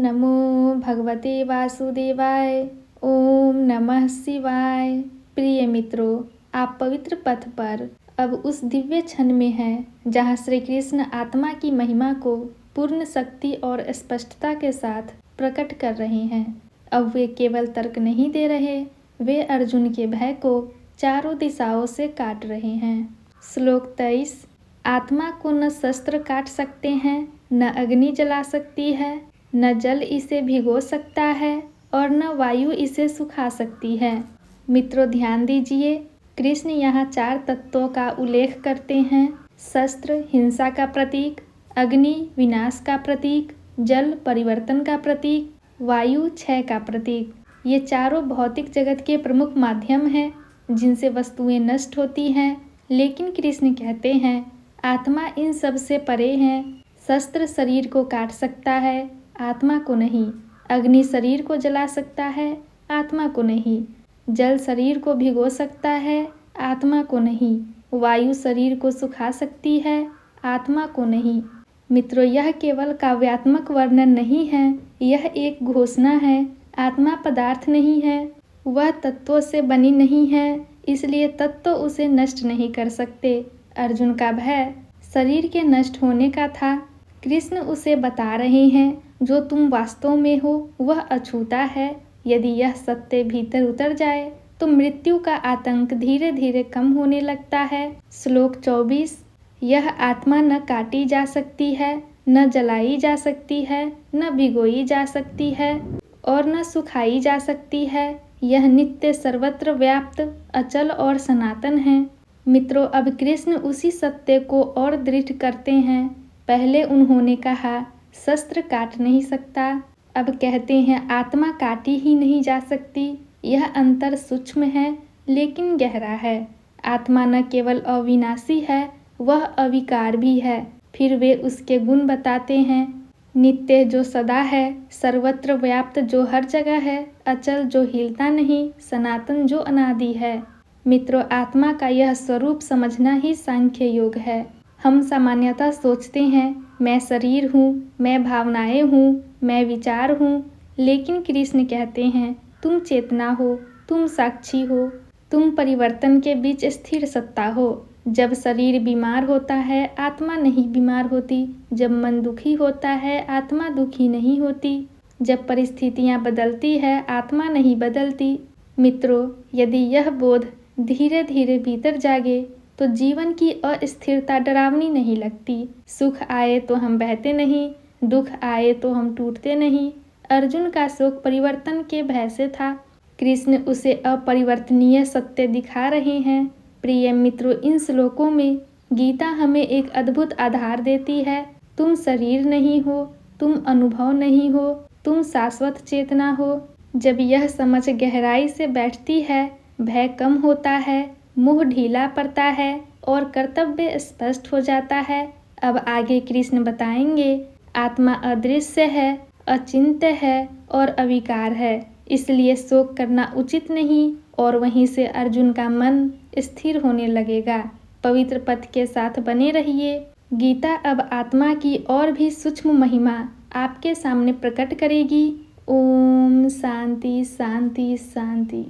नमो भगवते वासुदेवाय। ओम नमः शिवाय। प्रिय मित्रों, आप पवित्र पथ पर अब उस दिव्य क्षण में हैं जहाँ श्री कृष्ण आत्मा की महिमा को पूर्ण शक्ति और स्पष्टता के साथ प्रकट कर रहे हैं। अब वे केवल तर्क नहीं दे रहे, वे अर्जुन के भय को चारों दिशाओं से काट रहे हैं। श्लोक 23। आत्मा को न शस्त्र काट सकते हैं, न अग्नि जला सकती है, न जल इसे भिगो सकता है और न वायु इसे सुखा सकती है। मित्रों, ध्यान दीजिए, कृष्ण यहाँ 4 तत्वों का उल्लेख करते हैं। शस्त्र हिंसा का प्रतीक, अग्नि विनाश का प्रतीक, जल परिवर्तन का प्रतीक, वायु क्षय का प्रतीक। ये चारों भौतिक जगत के प्रमुख माध्यम हैं जिनसे वस्तुएं नष्ट होती हैं, लेकिन कृष्ण कहते हैं आत्मा इन सब से परे है। शस्त्र शरीर को काट सकता है, आत्मा को नहीं। अग्नि शरीर को जला सकता है, आत्मा को नहीं। जल शरीर को भिगो सकता है, आत्मा को नहीं। वायु शरीर को सुखा सकती है, आत्मा को नहीं। मित्रों, यह केवल काव्यात्मक वर्णन नहीं है, यह एक घोषणा है। आत्मा पदार्थ नहीं है, वह तत्वों से बनी नहीं है, इसलिए तत्व उसे नष्ट नहीं कर सकते। अर्जुन का भय शरीर के नष्ट होने का था। कृष्ण उसे बता रहे हैं जो तुम वास्तव में हो वह अछूता है। यदि यह सत्य भीतर उतर जाए तो मृत्यु का आतंक धीरे धीरे कम होने लगता है। श्लोक 24। यह आत्मा न काटी जा सकती है, न जलाई जा सकती है, न भिगोई जा सकती है और न सुखाई जा सकती है। यह नित्य सर्वत्र व्याप्त अचल और सनातन है। मित्रों, अब कृष्ण उसी सत्य को और दृढ़ करते हैं। पहले उन्होंने कहा शस्त्र काट नहीं सकता, अब कहते हैं आत्मा काटी ही नहीं जा सकती। यह अंतर सूक्ष्म है लेकिन गहरा है। आत्मा न केवल अविनाशी है, वह अविकार भी है। फिर वे उसके गुण बताते हैं। नित्य जो सदा है, सर्वत्र व्याप्त जो हर जगह है, अचल जो हिलता नहीं, सनातन जो अनादि है। मित्रों, आत्मा का यह स्वरूप समझना ही सांख्य योग है। हम सामान्यतः सोचते हैं मैं शरीर हूँ, मैं भावनाएं हूँ, मैं विचार हूँ, लेकिन कृष्ण कहते हैं तुम चेतना हो, तुम साक्षी हो, तुम परिवर्तन के बीच स्थिर सत्ता हो। जब शरीर बीमार होता है, आत्मा नहीं बीमार होती। जब मन दुखी होता है, आत्मा दुखी नहीं होती। जब परिस्थितियाँ बदलती है, आत्मा नहीं बदलती। मित्रों, यदि यह बोध धीरे धीरे भीतर जागे तो जीवन की अस्थिरता डरावनी नहीं लगती। सुख आए तो हम बहते नहीं, दुख आए तो हम टूटते नहीं। अर्जुन का शोक परिवर्तन के भय से था, कृष्ण उसे अपरिवर्तनीय सत्य दिखा रहे हैं। प्रिय मित्रों, इन श्लोकों में गीता हमें एक अद्भुत आधार देती है। तुम शरीर नहीं हो, तुम अनुभव नहीं हो, तुम शाश्वत चेतना हो। जब यह समझ गहराई से बैठती है, भय कम होता है, मुंह ढीला पड़ता है और कर्तव्य स्पष्ट हो जाता है। अब आगे कृष्ण बताएंगे आत्मा अदृश्य है, अचिंत्य है और अविकार है, इसलिए शोक करना उचित नहीं। और वहीं से अर्जुन का मन स्थिर होने लगेगा। पवित्र पथ के साथ बने रहिए। गीता अब आत्मा की और भी सूक्ष्म महिमा आपके सामने प्रकट करेगी। ओम शांति शांति शांति।